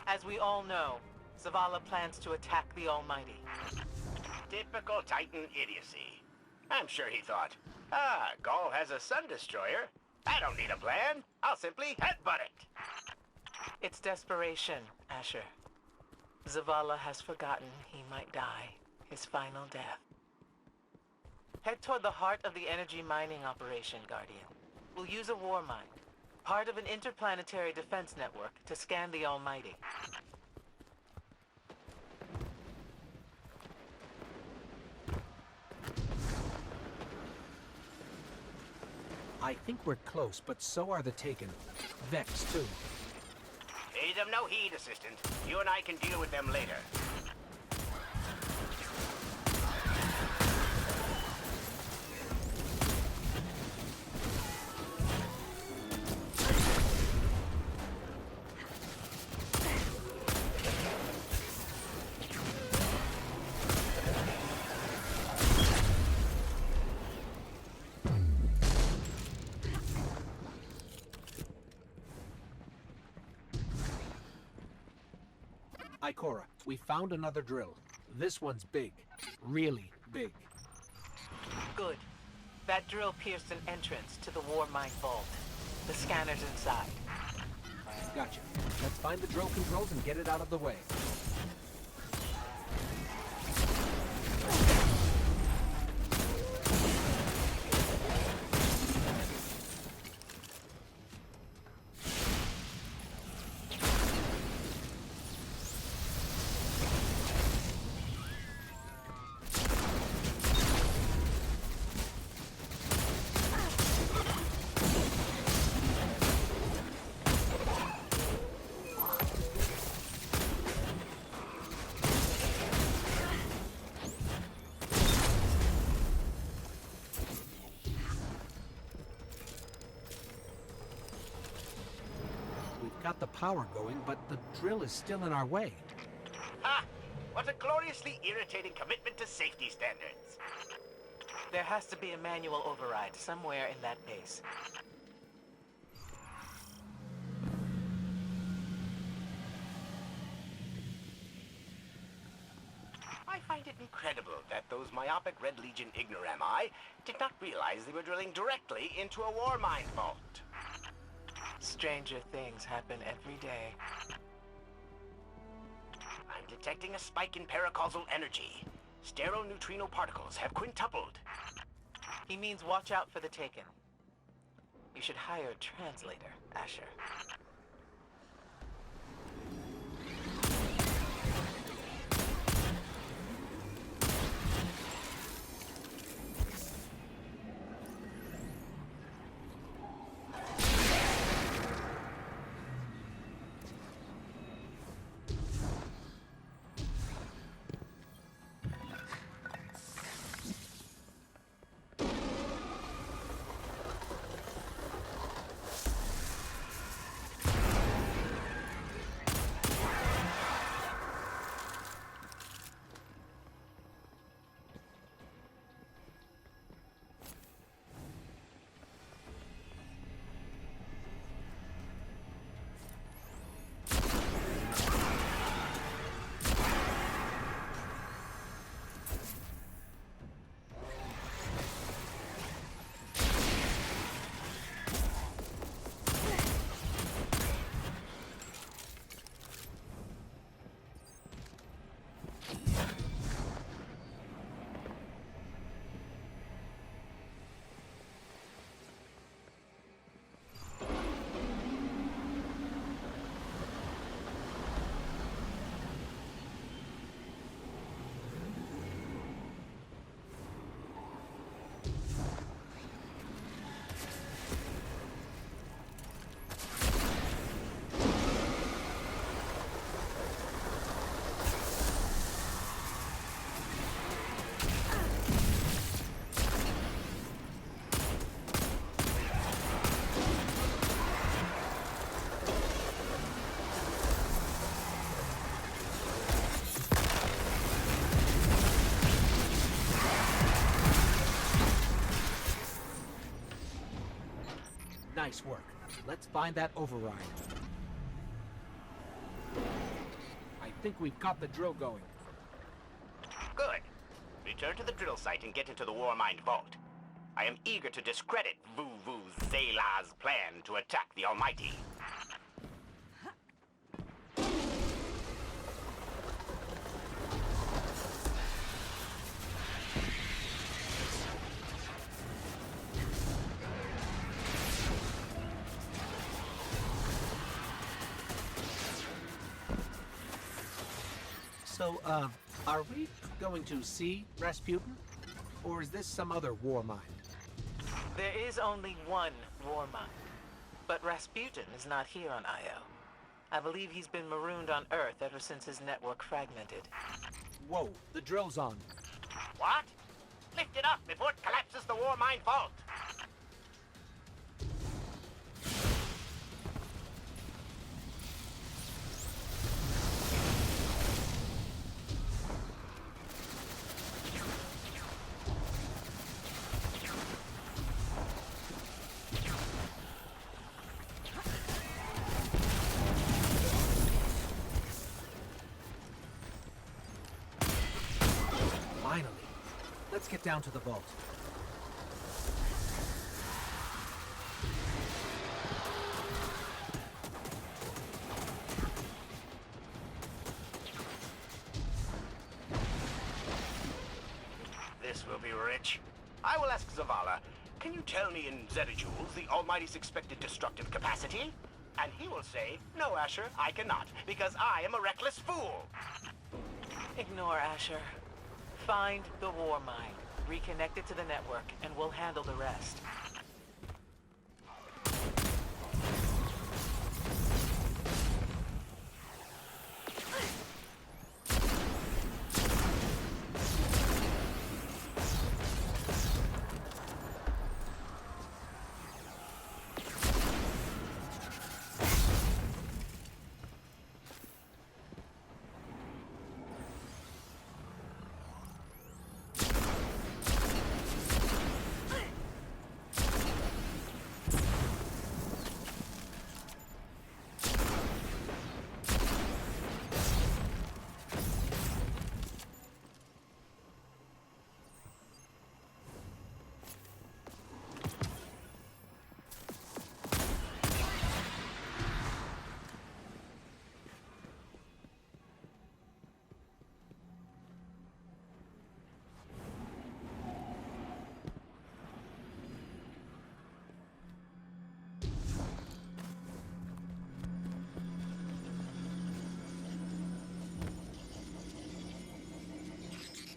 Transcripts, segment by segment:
As we all know, Zavala plans to attack the Almighty. Typical Titan idiocy. I'm sure he thought, Gaul has a sun destroyer. I don't need a plan. I'll simply headbutt it. It's desperation, Asher. Zavala has forgotten he might die, his final death. Head toward the heart of the energy mining operation, Guardian. We'll use a Warmind, part of an interplanetary defense network, to scan the Almighty. I think we're close, but so are the Taken. Vex, too. Pay them no heed, Assistant. You and I can deal with them later. Ikora, we found another drill. This one's big. Really big. Good. That drill pierced an entrance to the Warmind vault. The scanner's inside. Gotcha. Let's find the drill controls and get it out of the way. Got the power going, but the drill is still in our way. Ha! What a gloriously irritating commitment to safety standards. There has to be a manual override somewhere in that base. I find it incredible that those myopic Red Legion ignorami did not realize they were drilling directly into a Warmind vault. Stranger things happen every day. I'm detecting a spike in paracausal energy. Sterile neutrino particles have quintupled. He means watch out for the Taken. You should hire a translator, Asher. Nice work. Let's find that override. think we've got the drill going. Good. Return to the drill site and get into the Warmind vault. I am eager to discredit Vu Zela's plan to attack the Almighty. So, are we going to see Rasputin? Or is this some other Warmind? There is only one Warmind. But Rasputin is not here on Io. I believe he's been marooned on Earth ever since his network fragmented. Whoa, the drill's on. What? Lift it up before it collapses the Warmind vault! Finally. Let's get down to the vault. This will be rich. I will ask Zavala, can you tell me in zetajoules the Almighty's expected destructive capacity? And he will say, no, Asher, I cannot, because I am a reckless fool. Ignore Asher. Find the Warmind, reconnect it to the network, and we'll handle the rest.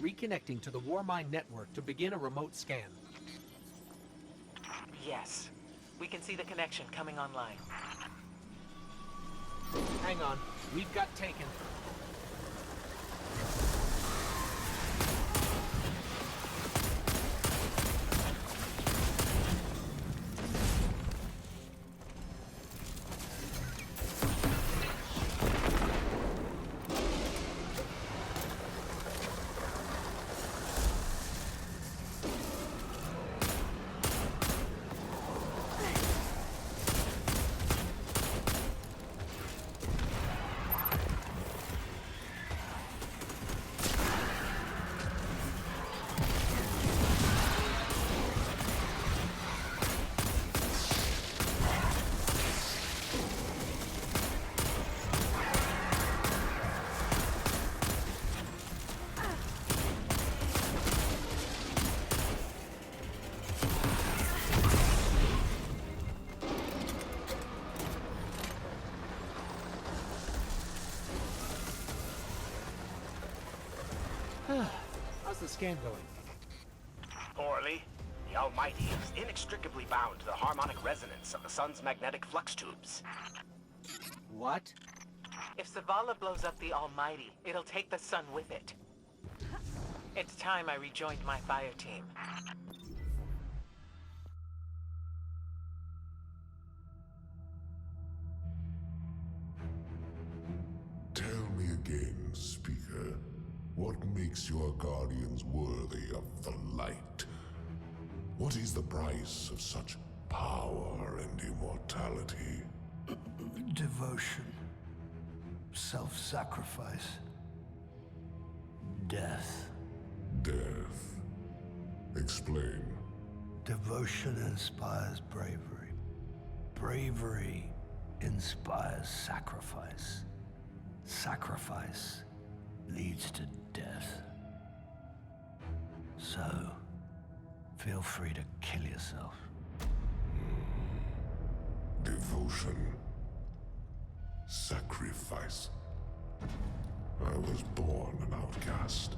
Reconnecting to the Warmind network to begin a remote scan. Yes. We can see the connection coming online. Hang on. We've got taken. How's the scan going? Poorly. The Almighty is inextricably bound to the harmonic resonance of the sun's magnetic flux tubes. What? If Zavala blows up the Almighty, it'll take the sun with it. It's time I rejoined my fire team. Tell me again, Speaker, what makes your guardians worthy of the light? What is the price of such power and immortality? Devotion. Self-sacrifice. Death. Death. Explain. Devotion inspires bravery. Bravery inspires sacrifice. Sacrifice leads to death. So, feel free to kill yourself. Devotion. Sacrifice. I was born an outcast.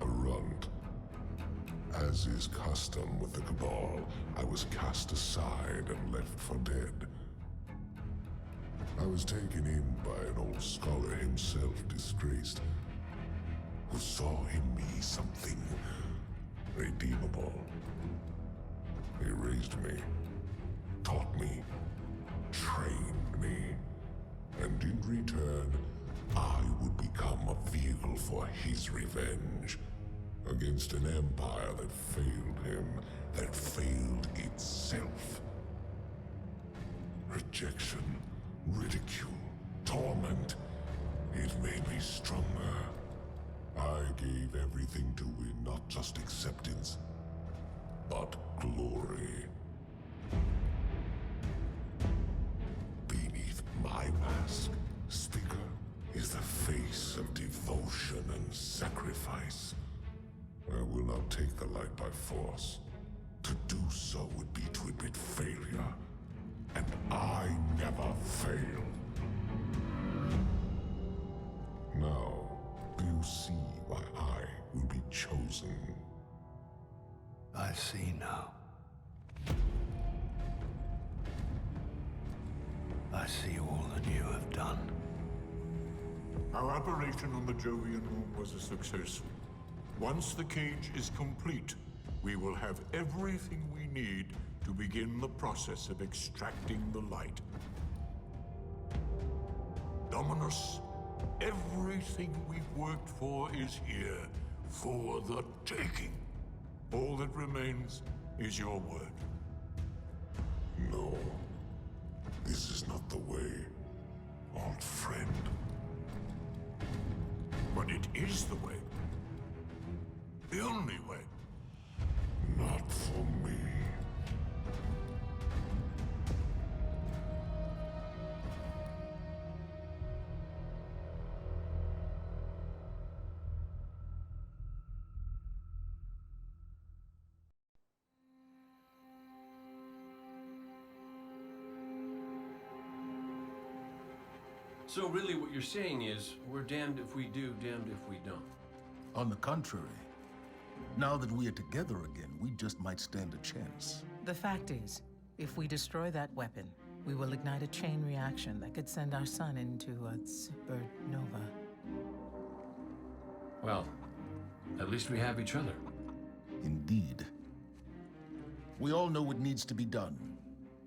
A runt. As is custom with the Cabal, I was cast aside and left for dead. I was taken in by an old scholar himself, disgraced, who saw in me something redeemable. He raised me, taught me, trained me, and in return, I would become a vehicle for his revenge against an empire that failed him, that failed itself. Rejection, ridicule, torment. It made me stronger. I gave everything to win not just acceptance, but glory. Beneath my mask, Speaker, is the face of devotion and sacrifice. I will not take the light by force. To do so would be to admit failure. And I never fail. Now, do you see why I will be chosen? I see now. I see all that you have done. Our operation on the Jovian Moon was a success. Once the cage is complete, we will have everything we need to begin the process of extracting the light. Dominus, everything we've worked for is here, for the taking. All that remains is your word. No. This is not the way, old friend. But it is the way. The only way. Not for me. So really what you're saying is, we're damned if we do, damned if we don't. On the contrary, now that we are together again, we just might stand a chance. The fact is, if we destroy that weapon, we will ignite a chain reaction that could send our sun into a supernova. Well, at least we have each other. Indeed. We all know what needs to be done.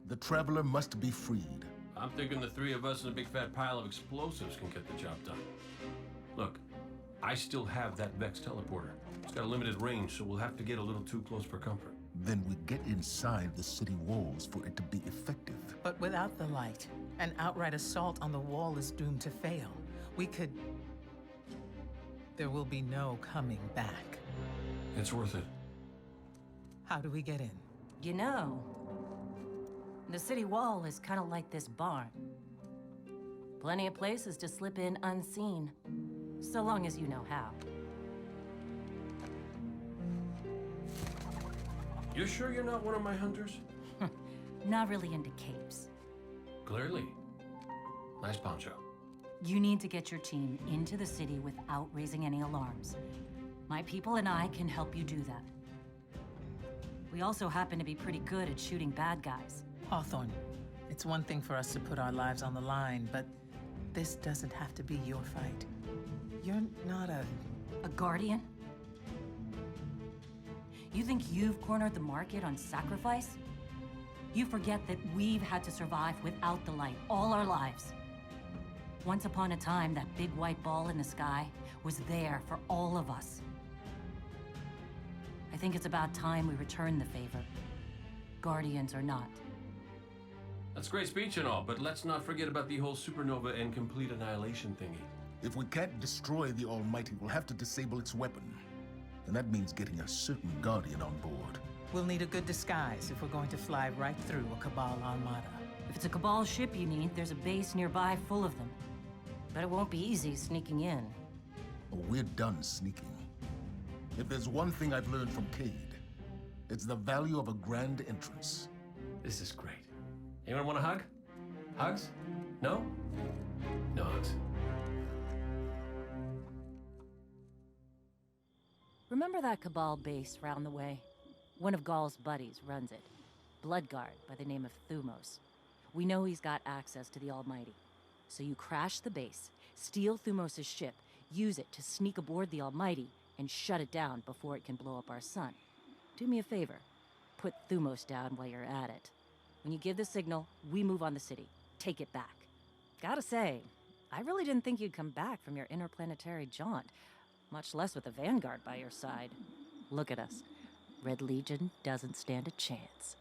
The Traveler must be freed. I'm thinking the three of us and a big fat pile of explosives can get the job done. Look, I still have that Vex teleporter. It's got a limited range, so we'll have to get a little too close for comfort. Then we get inside the city walls for it to be effective. But without the light, an outright assault on the wall is doomed to fail. We could... There will be no coming back. It's worth it. How do we get in? You know, the city wall is kind of like this barn. Plenty of places to slip in unseen, so long as you know how. You sure you're not one of my hunters? Not really into capes. Clearly. Nice poncho. You need to get your team into the city without raising any alarms. My people and I can help you do that. We also happen to be pretty good at shooting bad guys. Hawthorne, it's one thing for us to put our lives on the line, but this doesn't have to be your fight. You're not A guardian? You think you've cornered the market on sacrifice? You forget that we've had to survive without the light all our lives. Once upon a time, that big white ball in the sky was there for all of us. I think it's about time we return the favor, guardians or not. That's a great speech and all, but let's not forget about the whole supernova and complete annihilation thingy. If we can't destroy the Almighty, we'll have to disable its weapon. And that means getting a certain Guardian on board. We'll need a good disguise if we're going to fly right through a Cabal armada. If it's a Cabal ship you need, there's a base nearby full of them. But it won't be easy sneaking in. Oh, we're done sneaking. If there's one thing I've learned from Cade, it's the value of a grand entrance. This is great. Anyone want a hug? Hugs? No? No hugs. Remember that Cabal base round the way? One of Gaul's buddies runs it. Bloodguard by the name of Thumos. We know he's got access to the Almighty. So you crash the base, steal Thumos' ship, use it to sneak aboard the Almighty, and shut it down before it can blow up our sun. Do me a favor. Put Thumos down while you're at it. When you give the signal, we move on the city. Take it back. Gotta say, I really didn't think you'd come back from your interplanetary jaunt, much less with the Vanguard by your side. Look at us. Red Legion doesn't stand a chance.